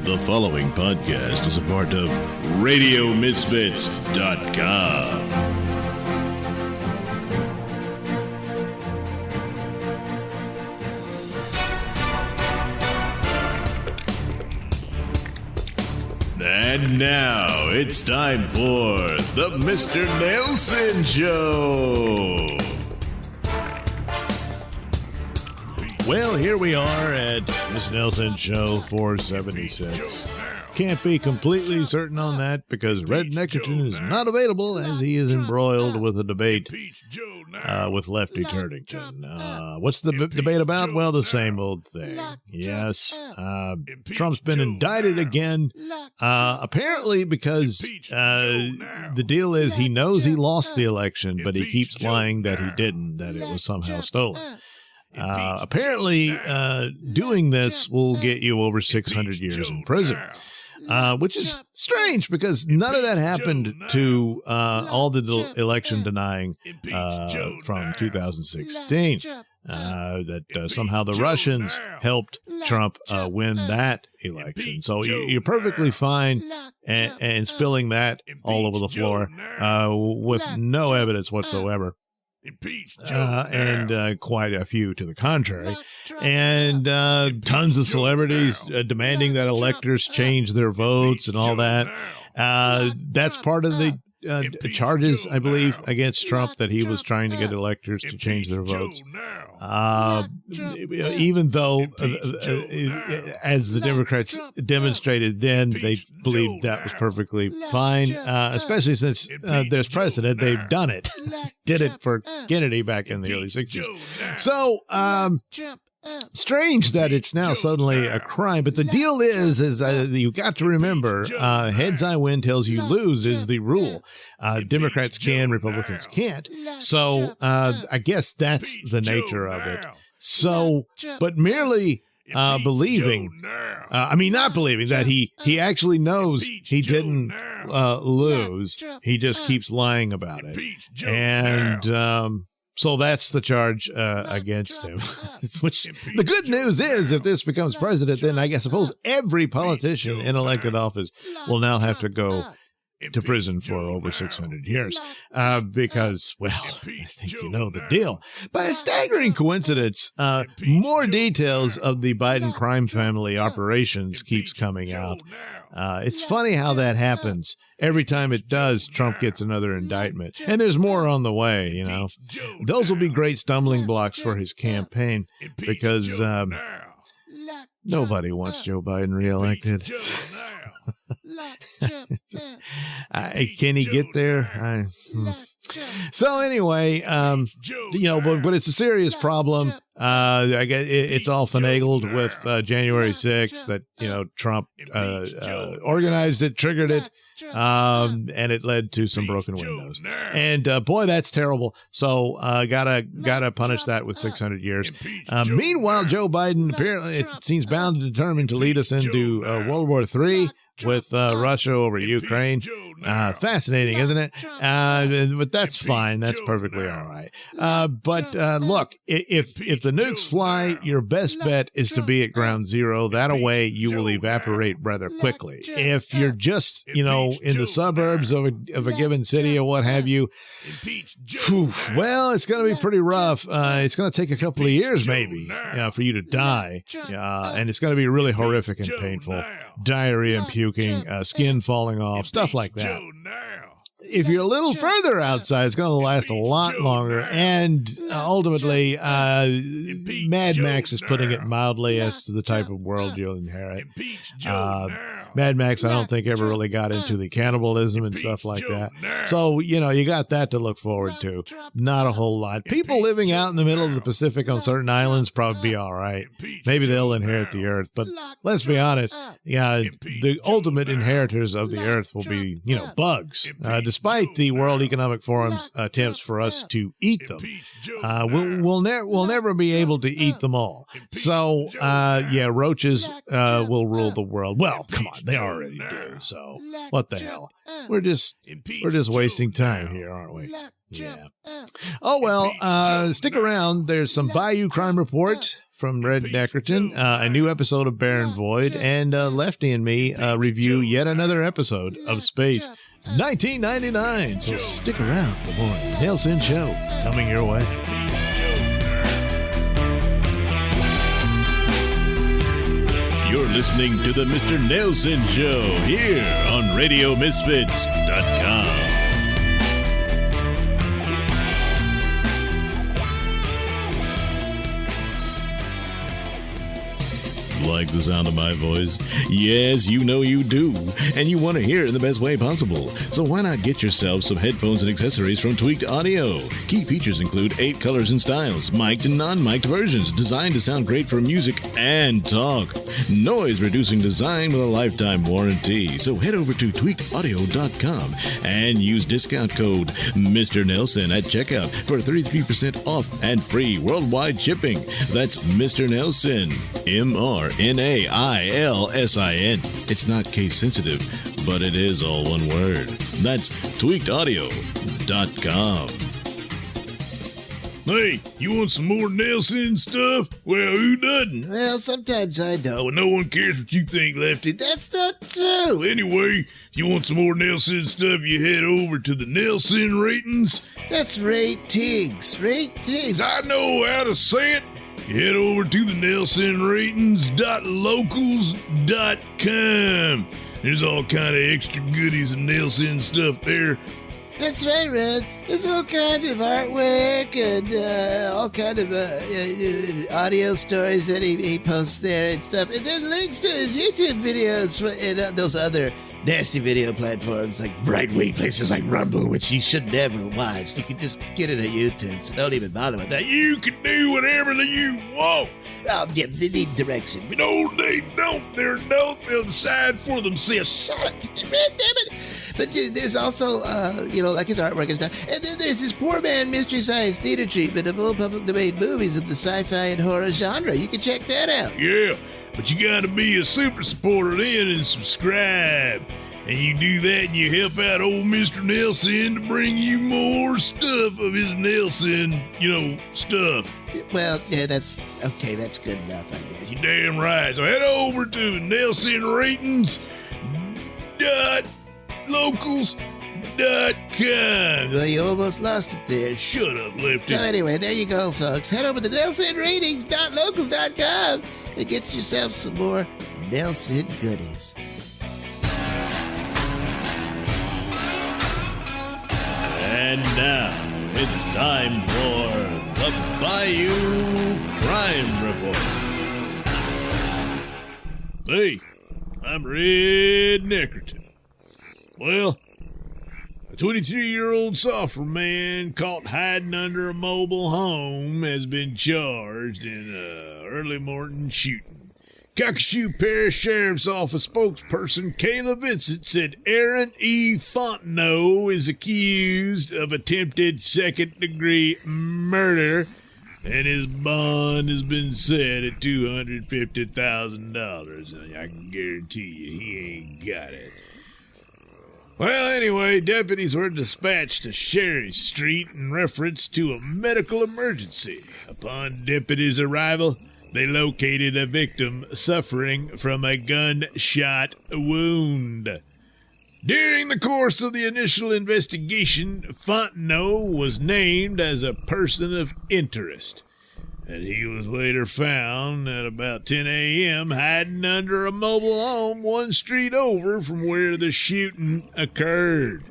The following podcast is a part of RadioMisfits.com. And now it's time for the Mr. Nailsin Show. Well, here we are at Mr. Nailsin Show 476. Can't be completely certain on that because Red Neckerton is not available as he is embroiled with a debate with Lefty Turtington. What's the debate about? Well, the same old thing. Yes, Trump's been indicted again, apparently because the deal is he knows he lost the election, but he keeps lying that he didn't, that it was somehow stolen. Apparently, doing this will get you over 600 years in prison, which is strange because none of that happened to all the election denying from 2016. That somehow the Russians helped Trump win that election. So you're perfectly fine and spilling that all over the floor with no evidence whatsoever. And quite a few to the contrary, and tons of celebrities demanding that electors change their votes and all that. That's part of the charges, I believe, against Trump, that he was trying to get electors to change their votes. Even though, as the Democrats demonstrated then, they believed that was perfectly fine, especially since there's precedent. They've done it. Did it for Kennedy back in the early 60s. So, strange that it's now suddenly a crime, but the deal is you got to remember, heads I win, tails you lose is the rule. Democrats can, Republicans can't. So I guess that's the nature of it. So, but merely believing, not believing that he actually knows he didn't lose. He just keeps lying about it. And so that's the charge against him. Which the good news is, if this becomes president, then I suppose every politician in elected office will now have to go to prison for over 600 years because, well, I think you know the deal. By a staggering coincidence, more details of the Biden crime family operations keeps coming out. It's funny how that happens. Every time it does, Trump gets another indictment. And there's more on the way, you know. Those will be great stumbling blocks for his campaign because nobody wants Joe Biden reelected. Can he get there? So anyway, but it's a serious problem. I guess it's all finagled with January 6th that, Trump organized it, triggered it, and it led to some broken windows. And boy, that's terrible. So gotta punish that with 600 years. Meanwhile, Joe Biden apparently it seems bound and determined to lead us into World War III. With Russia over Ukraine. Fascinating, isn't it? But that's fine. That's perfectly all right. But look, if the nukes fly, your best bet is to be at ground zero. That way you will evaporate rather quickly. If you're just, in the suburbs of a given city or what have you, well, it's going to be pretty rough. It's going to take a couple of years maybe for you to die. And it's going to be really horrific and painful. Diarrhea and puking, skin falling off, stuff like that. If you're a little further outside, it's going to last a lot longer. And ultimately, Mad Max is putting it mildly as to the type of world you'll inherit. Mad Max, I don't think, ever really got into the cannibalism and stuff like that. So, you got that to look forward to. Not a whole lot. People living out in the middle of the Pacific on certain islands probably be all right. Maybe they'll inherit the earth. But let's be honest, the ultimate inheritors of the earth will be, bugs. Despite the World Economic Forum's attempts for us to eat them, we'll never be able to eat them all. So, roaches will rule the world. Well, come on, they already do. So, what the hell? We're just wasting time here, aren't we? Yeah. Oh, well, stick around. There's some Bayou Crime Report from Red Deckerton, a new episode of Baron Void, and Lefty and me review yet another episode of Space 1999. So stick around for more Nailsin Show coming your way. You're listening to the Mr. Nailsin Show here on RadioMisfits.com. Like the sound of my voice? Yes, you know you do. And you want to hear it in the best way possible. So why not get yourself some headphones and accessories from Tweaked Audio? Key features include 8 colors and styles, mic'd and non-mic'd versions, designed to sound great for music and talk. Noise-reducing design with a lifetime warranty. So head over to tweakedaudio.com and use discount code Mr. Nailsin at checkout for 33% off and free worldwide shipping. That's Mr. Nailsin. MRNAILSIN. It's not case sensitive, but it is all one word. That's tweakedaudio.com. Hey, you want some more Nailsin stuff? Well, who doesn't? Well, sometimes I don't. Oh, no one cares what you think, Lefty. That's not true. Anyway, if you want some more Nailsin stuff, you head over to the Nailsin ratings. That's ratings. Ratings. I know how to say it. You head over to the nailsinratings.locals.com. There's all kind of extra goodies and Nailsin stuff there. That's right, Red. There's all kind of artwork and all kind of audio stories that he posts there and stuff. And then links to his YouTube videos and those other nasty video platforms like right-wing places like Rumble, which you should never watch. You can just get it on YouTube, so don't even bother with that. You can do whatever you want. Oh, yeah, they need direction. No, they don't. They'll decide for themselves. Shut up, Red, damn it. But there's also, like his artwork and stuff. And then there's this poor man Mystery Science Theater treatment of old public domain movies of the sci-fi and horror genre. You can check that out. Yeah, but you gotta be a super supporter then and subscribe. And you do that and you help out old Mr. Nailsin to bring you more stuff of his Nailsin, stuff. Well, yeah, that's okay. That's good enough, I guess. You're damn right. So head over to nailsinratings.locals.com. Well, you almost lost it there. Shut up, Lefty. So anyway, there you go, folks. Head over to nailsinratings.locals.com and get yourself some more Nailsin goodies. And now it's time for the Bayou Crime Report. Hey, I'm Red Deckerton. Well, a 23-year-old software man caught hiding under a mobile home has been charged in an early morning shooting. Calcasieu Parish Sheriff's Office spokesperson Kayla Vincent said Aaron E. Fontenot is accused of attempted second-degree murder, and his bond has been set at $250,000. And I can guarantee you he ain't got it. Well, anyway, deputies were dispatched to Sherry Street in reference to a medical emergency. Upon deputies' arrival, they located a victim suffering from a gunshot wound. During the course of the initial investigation, Fontenot was named as a person of interest, and he was later found at about 10 a.m. hiding under a mobile home one street over from where the shooting occurred.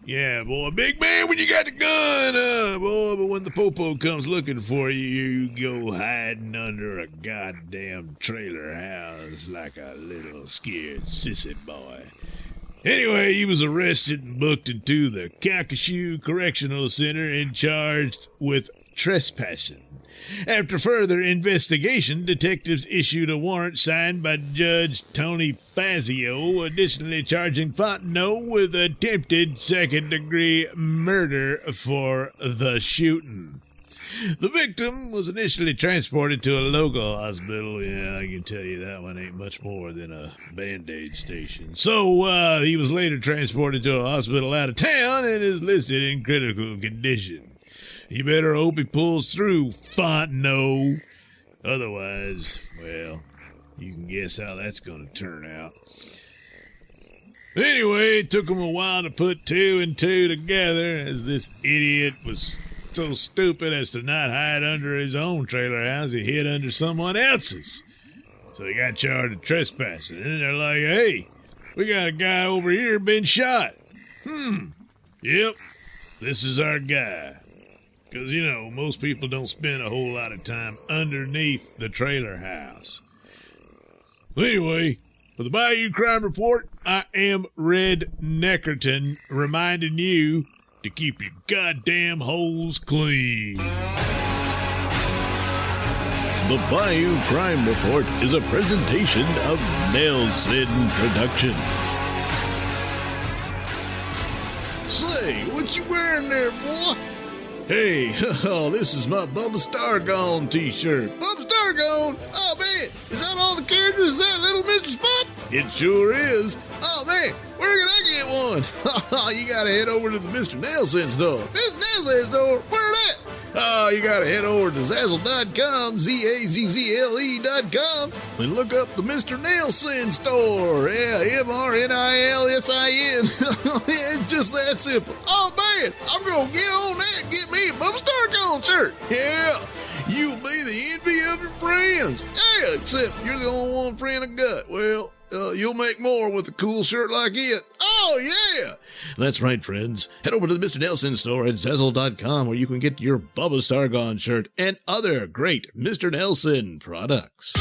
Yeah, boy, big man when you got the gun, boy, but when the popo comes looking for you, you go hiding under a goddamn trailer house like a little scared sissy boy. Anyway, he was arrested and booked into the Calcasieu Correctional Center and charged with trespassing. After further investigation, detectives issued a warrant signed by Judge Tony Fazio, additionally charging Fontenot with attempted second-degree murder for the shooting. The victim was initially transported to a local hospital. Yeah, I can tell you that one ain't much more than a Band-Aid station. So he was later transported to a hospital out of town and is listed in critical condition. You better hope he pulls through, Fontenot. Otherwise, well, you can guess how that's going to turn out. Anyway, it took him a while to put two and two together, as this idiot was so stupid as to not hide under his own trailer house. He hid under someone else's. So he got charged with trespassing. And then they're like, hey, we got a guy over here been shot. Yep, this is our guy. Because, you know, most people don't spend a whole lot of time underneath the trailer house. Anyway, for the Bayou Crime Report, I am Red Neckerton, reminding you to keep your goddamn holes clean. The Bayou Crime Report is a presentation of Nailsin Productions. Say, what you wearing there, boy? Hey, this is my Bubba Stargone t-shirt. Bubba Stargone? Oh, man, is that all the characters? Is that Little Mr. Spot? It sure is. Oh, man, where can I get one? You gotta head over to the Mr. Nailsin store. Mr. Nailsin store? Where that? Oh, you gotta head over to Zazzle.com, Zazzle.com, and look up the Mr. Nailsin store. Yeah, MRNILSIN. It's just that simple. Oh, man, I'm gonna get on that and get me a Bubba Stargone shirt. Yeah, you'll be the envy of your friends. Yeah, except you're the only one friend I got. Well, you'll make more with a cool shirt like it. Oh, yeah. That's right, friends. Head over to the Mr. Nailsin store at Zazzle.com where you can get your Bubba Stargone shirt and other great Mr. Nailsin products.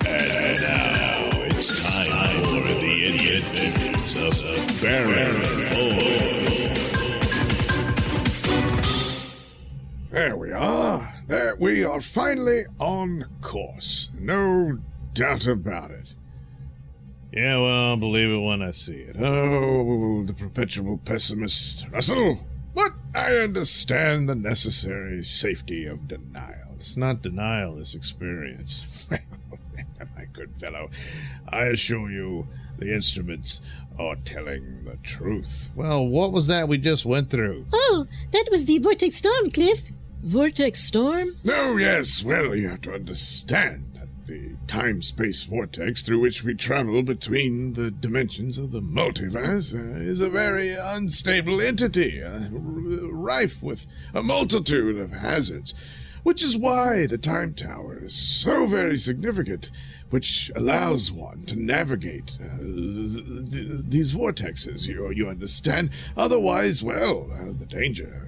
And now it's time for the adventures of Baron There we are. There we are finally on course. No doubt about it. Yeah, well, I'll believe it when I see it. Oh, the perpetual pessimist. Russell, but I understand the necessary safety of denial. It's not denial, it's experience. My good fellow, I assure you the instruments are telling the truth. Well, what was that we just went through? Oh, that was the Vortex Storm, Cliff. Vortex Storm? Oh, yes. Well, you have to understand that the time-space vortex through which we travel between the dimensions of the multiverse is a very unstable entity, rife with a multitude of hazards, which is why the Time Tower is so very significant, which allows one to navigate these vortexes, you understand? Otherwise, well, the danger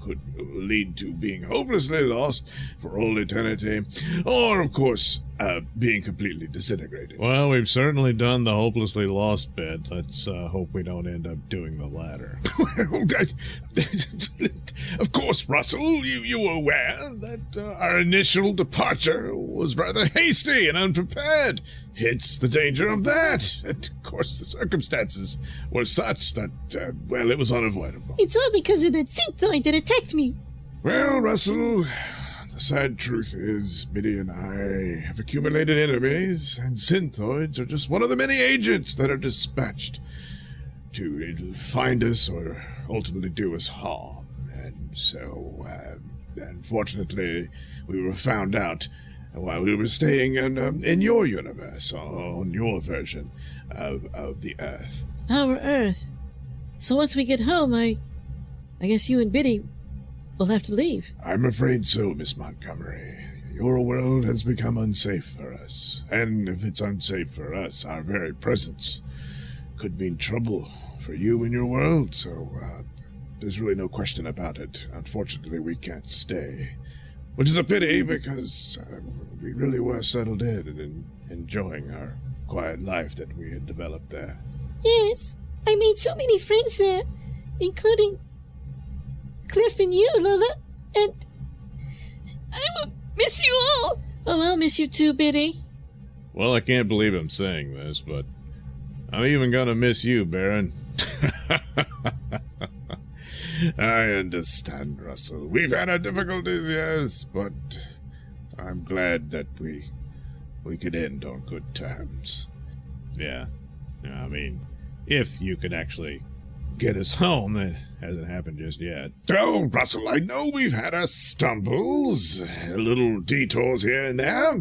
could lead to being hopelessly lost for all eternity, or, of course, being completely disintegrated. Well, we've certainly done the hopelessly lost bit. Let's hope we don't end up doing the latter. Well, of course, Russell, you were aware that our initial departure was rather hasty and unprepared. Hence the danger of that. And, of course, the circumstances were such that, well, it was unavoidable. It's all because of that synthoid that attacked me. Well, Russell, the sad truth is Biddy and I have accumulated enemies, and synthoids are just one of the many agents that are dispatched to find us or ultimately do us harm. And so, unfortunately, we were found out while we were staying in your universe, on your version of the Earth. Our Earth. So once we get home, I guess you and Biddy will have to leave. I'm afraid so, Miss Montgomery. Your world has become unsafe for us. And if it's unsafe for us, our very presence could mean trouble for you and your world. So there's really no question about it. Unfortunately, we can't stay. Which is a pity, because we really were settled in and enjoying our quiet life that we had developed there. Yes, I made so many friends there, including Cliff and you, Lola, and I will miss you all. Oh, I'll miss you too, Biddy. Well, I can't believe I'm saying this, but I'm even gonna miss you, Baron. I understand, Russell. We've had our difficulties, yes, but I'm glad that we could end on good terms. Yeah. I mean, if you could actually get us home, it hasn't happened just yet. Oh, Russell, I know we've had our stumbles, little detours here and there,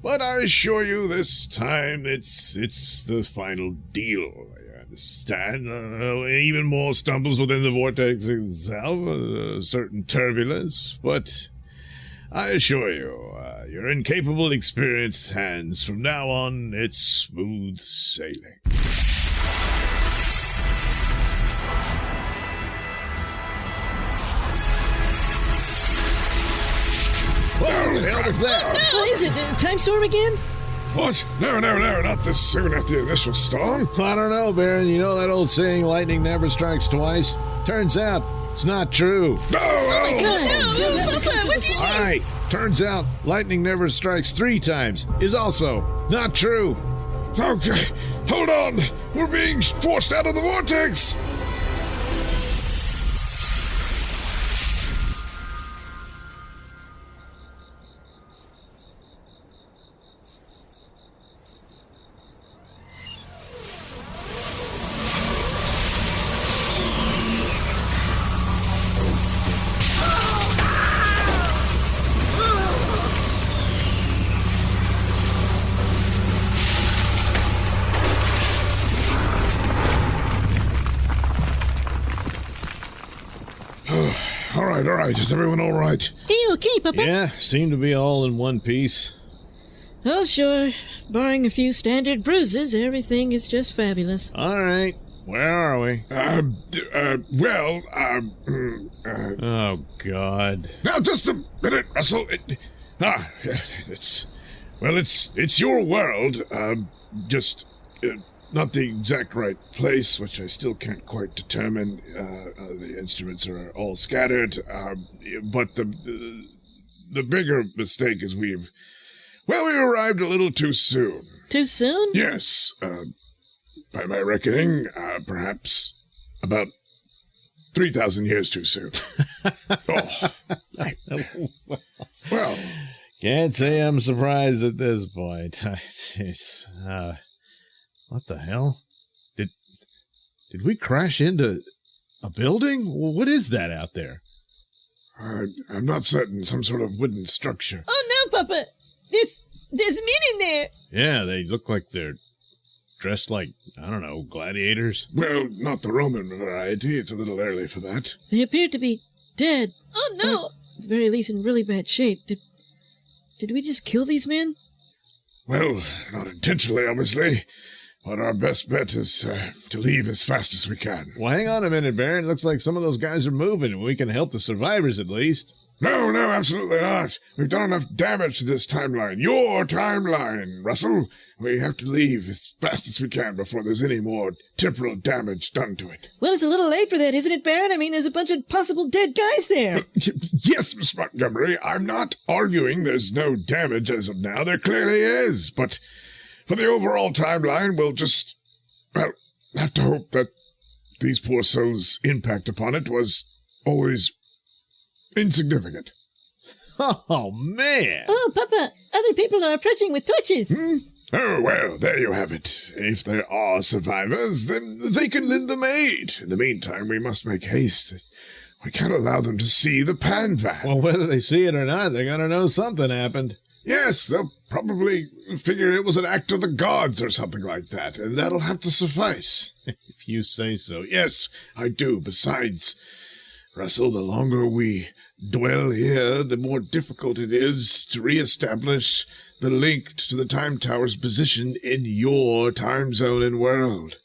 but I assure you this time it's the final deal. I understand. Even more stumbles within the vortex itself, certain turbulence, but I assure you, your incapable, experienced hands, from now on, it's smooth sailing. What the hell was that? What is it? Time storm again? What? No, not this soon after the initial storm. I don't know, Baron. You know that old saying, lightning never strikes twice? Turns out, it's not true. No! Oh, God. Papa, what do you All right. Turns out, lightning never strikes 3 times is also not true. Okay, hold on. We're being forced out of the vortex. All right. Is everyone all right? Are you okay, Papa? Yeah, seem to be all in one piece. Oh, sure. Barring a few standard bruises, everything is just fabulous. All right. Where are we? Oh, God. Now, just a minute, Russell. It's your world. Just not the exact right place, which I still can't quite determine. The instruments are all scattered. But the bigger mistake is we arrived a little too soon. Too soon? Yes. By my reckoning, perhaps about 3,000 years too soon. Well, can't say I'm surprised at this point. What the hell? Did we crash into a building? What is that out there? I'm not certain. Some sort of wooden structure. Oh, no, Papa. There's men in there. Yeah, they look like they're dressed like, I don't know, gladiators. Well, not the Roman variety. It's a little early for that. They appear to be dead. Oh, no. At the very least, in really bad shape. Did we just kill these men? Well, not intentionally, obviously. But our best bet is to leave as fast as we can. Well, hang on a minute, Baron. Looks like some of those guys are moving. We can help the survivors at least. No, absolutely not. We've done enough damage to this timeline. Your timeline, Russell. We have to leave as fast as we can before there's any more temporal damage done to it. Well, it's a little late for that, isn't it, Baron? I mean, there's a bunch of possible dead guys there. Yes, Miss Montgomery. I'm not arguing there's no damage as of now. There clearly is. But for the overall timeline, we'll just, have to hope that these poor souls' impact upon it was always insignificant. Oh, man. Oh, Papa, other people are approaching with torches. Oh, well, there you have it. If there are survivors, then they can lend them aid. In the meantime, we must make haste. We can't allow them to see the pan van. Well, whether they see it or not, they're going to know something happened. Yes, they'll probably figure it was an act of the gods or something like that, and that'll have to suffice. If you say so. Yes, I do. Besides, Russell, the longer we dwell here, the more difficult it is to reestablish the link to the Time Tower's position in your time zone and world.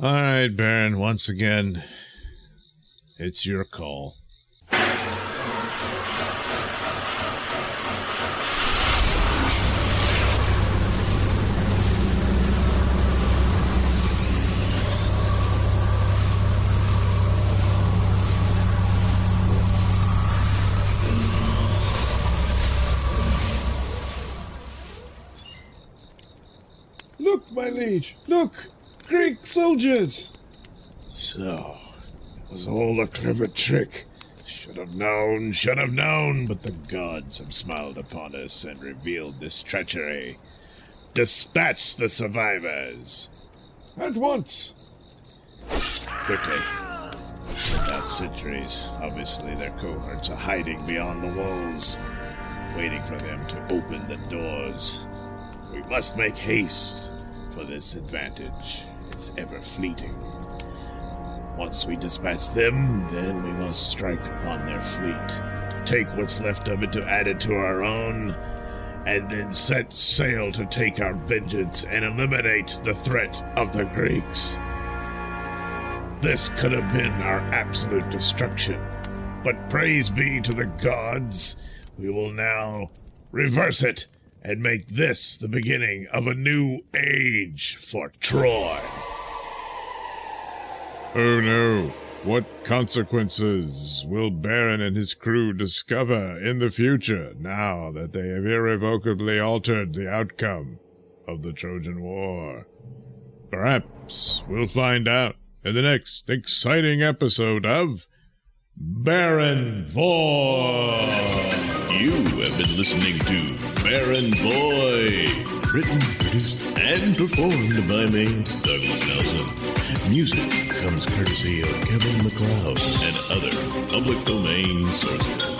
All right, Baron, once again, it's your call. Look, my liege, look! Greek soldiers! So, was all a clever trick. Should have known, but the gods have smiled upon us and revealed this treachery. Dispatch the survivors. At once. Quickly. Without sentries, obviously their cohorts are hiding beyond the walls, waiting for them to open the doors. We must make haste, for this advantage is ever fleeting. Once we dispatch them, then we must strike upon their fleet, take what's left of it to add it to our own, and then set sail to take our vengeance and eliminate the threat of the Greeks. This could have been our absolute destruction, but praise be to the gods, we will now reverse it and make this the beginning of a new age for Troy. Oh no, what consequences will Baron and his crew discover in the future now that they have irrevocably altered the outcome of the Trojan War? Perhaps we'll find out in the next exciting episode of Baron Boy. You have been listening to Baron Boy. Written, produced, and performed by me, Douglas Nelson. Music comes courtesy of Kevin MacLeod and other public domain sources.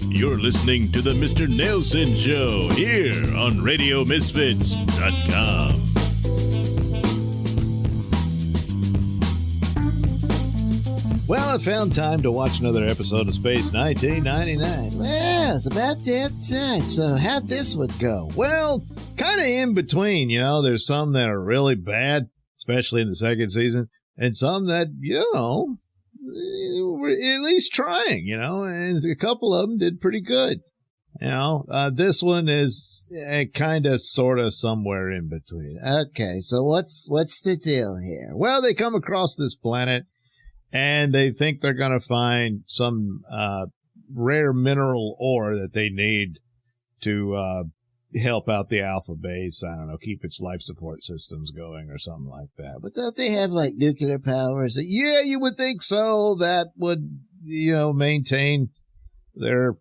You're listening to the Mr. Nailsin Show here on RadioMisfits.com. Well, I found time to watch another episode of Space 1999. Well, it's about damn time. So how'd this one go? Well, kind of in between, you know. There's some that are really bad, especially in the second season, and some that, you know, were at least trying, you know, and a couple of them did pretty good. You know, this one is kind of, sort of somewhere in between. Okay, so what's the deal here? Well, they come across this planet, and they think they're going to find some rare mineral ore that they need to help out the Alpha Base. I don't know, keep its life support systems going or something like that. But don't they have, like, nuclear powers? Yeah, you would think so. That would, you know, maintain their,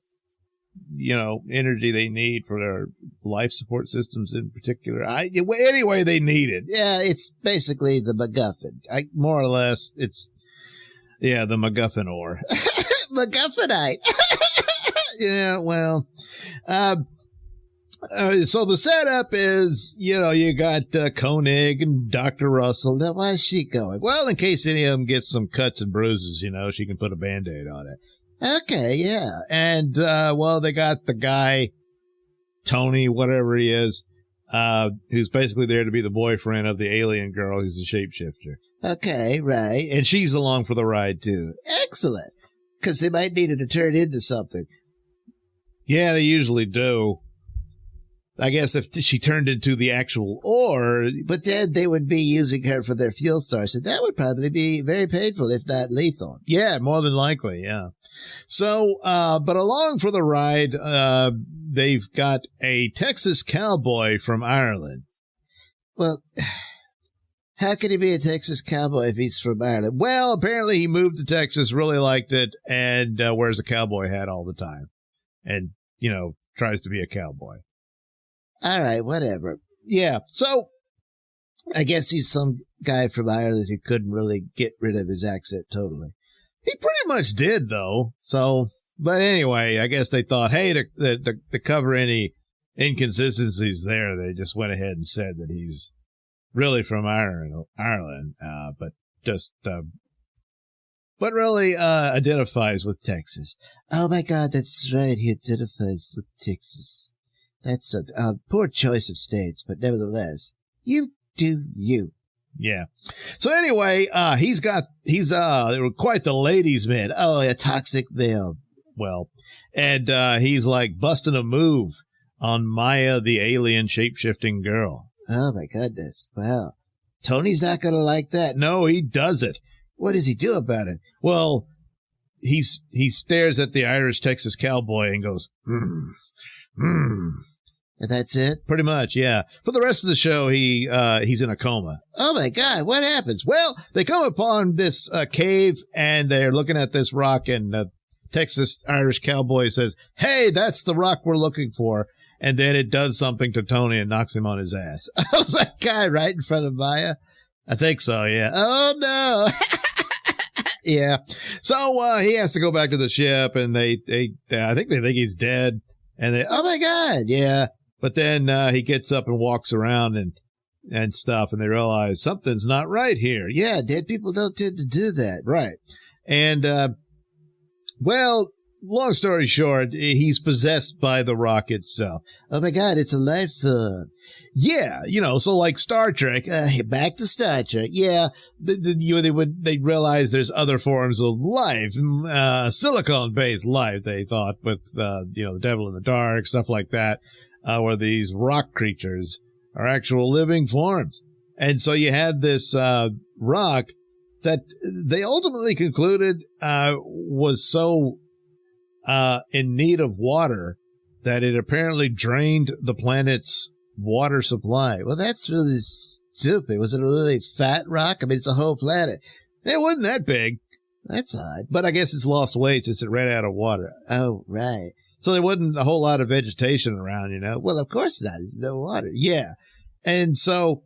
you know, energy they need for their life support systems in particular. Anyway, they need it. Yeah, it's basically the MacGuffin. More or less, it's, yeah, the MacGuffin ore. MacGuffinite. Yeah, well, so the setup is, you know, you got Koenig and Dr. Russell. Now, why is she going? Well, in case any of them get some cuts and bruises, you know, she can put a Band-Aid on it. Okay, yeah. And, well, they got the guy, Tony, whatever he is, who's basically there to be the boyfriend of the alien girl who's a shapeshifter. Okay, right. And she's along for the ride, too. Excellent. Because they might need her to turn into something. Yeah, they usually do. I guess if she turned into the actual ore. But then they would be using her for their fuel source, and that would probably be very painful, if not lethal. Yeah, more than likely, yeah. So, but along for the ride, they've got a Texas cowboy from Ireland. Well, how can he be a Texas cowboy if he's from Ireland? Well, apparently he moved to Texas, really liked it, and wears a cowboy hat all the time. And, you know, tries to be a cowboy. All right, whatever. Yeah, so I guess he's some guy from Ireland who couldn't really get rid of his accent totally. He pretty much did, though. So, but anyway, I guess they thought, hey, to cover any inconsistencies there, they just went ahead and said that he's really from Ireland, but really identifies with Texas. Oh my God, that's right. He identifies with Texas. That's a poor choice of states, but nevertheless, you do you. Yeah. So anyway, he's quite the ladies' man. Oh, a toxic male. Well, and he's like busting a move on Maya, the alien shape-shifting girl. Oh my goodness. Wow. Tony's not going to like that. No, he doesn't. What does he do about it? Well, he stares at the Irish Texas cowboy and goes, And that's it? Pretty much, yeah. For the rest of the show, he's in a coma. Oh, my God. What happens? Well, they come upon this cave, and they're looking at this rock, and the Texas Irish cowboy says, hey, that's the rock we're looking for. And then it does something to Tony and knocks him on his ass. Oh, my God. Right in front of Maya? I think so, yeah. Oh, no. Yeah. So he has to go back to the ship, and I think they think he's dead. And Oh, my God. yeah. But then he gets up and walks around and stuff, and they realize something's not right here. Yeah, dead people don't tend to do that. Right. And, well, long story short, he's possessed by the rock itself. Oh, my God, it's a life form. Yeah, so like Star Trek. Back to Star Trek. Yeah, they realize there's other forms of life, silicone-based life, they thought, with, the devil in the dark, stuff like that. Where these rock creatures are actual living forms. And so you had this rock that they ultimately concluded was so in need of water that it apparently drained the planet's water supply. Well, that's really stupid. Was it a really fat rock? I mean, it's a whole planet. It wasn't that big. That's odd. But I guess it's lost weight since it ran out of water. Oh, right. So there wasn't a whole lot of vegetation around, Well, of course not. There's no water. Yeah. And so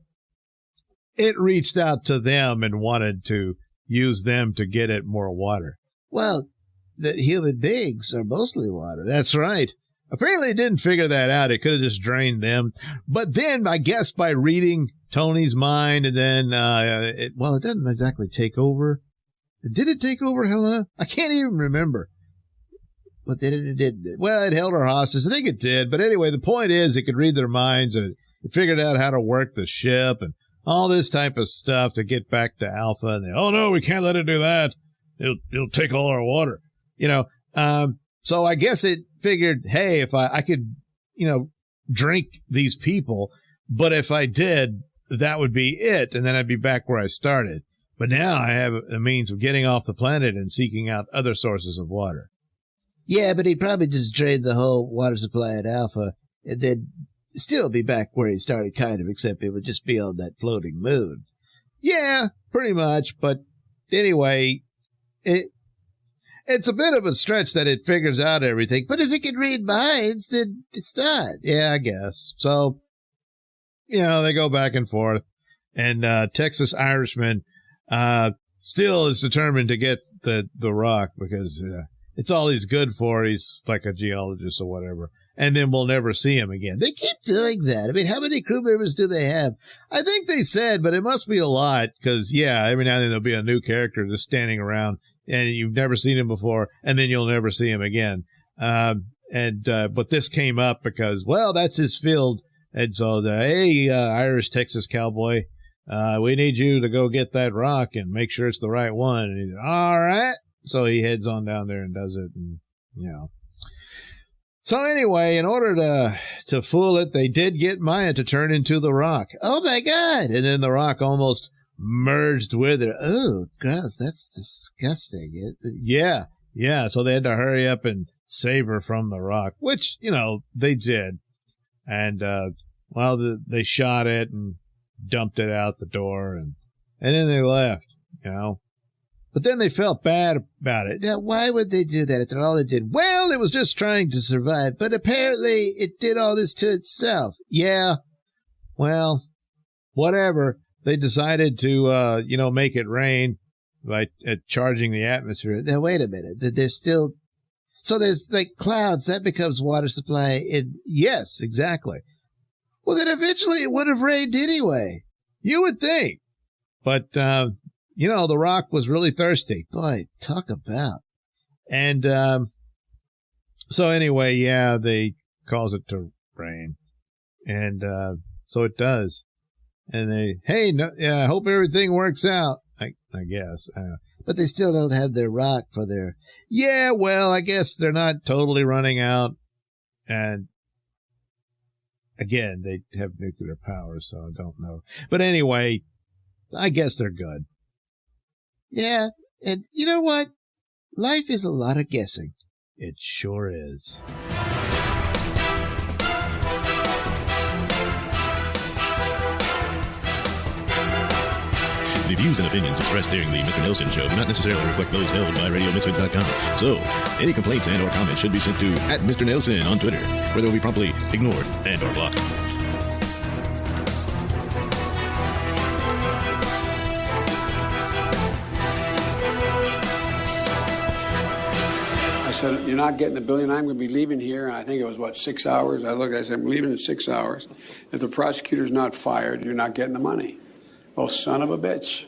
it reached out to them and wanted to use them to get it more water. Well, the human beings are mostly water. That's right. Apparently it didn't figure that out. It could have just drained them. But then I guess by reading Tony's mind and then, it doesn't exactly take over. Did it take over Helena? I can't even remember. But then it didn't. Well, it held her hostage. I think it did. But anyway, the point is it could read their minds and it figured out how to work the ship and all this type of stuff to get back to Alpha. And oh, no, we can't let it do that. It'll take all our water. So I guess it figured, hey, if I could, drink these people, but if I did, that would be it. And then I'd be back where I started. But now I have a means of getting off the planet and seeking out other sources of water. Yeah, but he'd probably just drain the whole water supply at Alpha and then still be back where he started, kind of, except it would just be on that floating moon. Yeah, pretty much. But anyway, it's a bit of a stretch that it figures out everything. But if it can read minds, then it's not. Yeah, I guess. So, they go back and forth. And Texas Irishman still is determined to get the rock because it's all he's good for. He's like a geologist or whatever. And then we'll never see him again. They keep doing that. I mean, how many crew members do they have? I think they said, but it must be a lot because, every now and then there'll be a new character just standing around and you've never seen him before and then you'll never see him again. But this came up because, well, that's his field. And so, hey, Irish Texas cowboy, we need you to go get that rock and make sure it's the right one. And he's all right. So he heads on down there and does it. And, So anyway, in order to fool it, they did get Maya to turn into the rock. Oh, my God. And then the rock almost merged with her. Oh, gross. That's disgusting. Yeah. So they had to hurry up and save her from the rock, which, they did. And, they shot it and dumped it out the door and then they left, But then they felt bad about it. Now, why would they do that after all it did? Well, it was just trying to survive. But apparently it did all this to itself. Yeah. Well, whatever. They decided to, make it rain by charging the atmosphere. Now, wait a minute. There's still... So there's like clouds. That becomes water supply. Yes, exactly. Well, then eventually it would have rained anyway. You would think. But, the rock was really thirsty. Boy, talk about. And so anyway, they cause it to rain. And so it does. And I hope everything works out, I guess. But they still don't have their rock for their... Yeah, well, I guess they're not totally running out. And again, they have nuclear power, so I don't know. But anyway... I guess they're good. Yeah, and you know what? Life is a lot of guessing. It sure is. The views and opinions expressed during the Mr. Nailsin Show do not necessarily reflect those held by RadioMisfits.com. So, any complaints and or comments should be sent to @Mr. Nailsin on Twitter, where they will be promptly ignored and or blocked. I said, you're not getting the billion. I'm going to be leaving here. And I think it was, 6 hours? I said, I'm leaving in 6 hours. If the prosecutor's not fired, you're not getting the money. Oh, son of a bitch.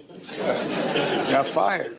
Got fired.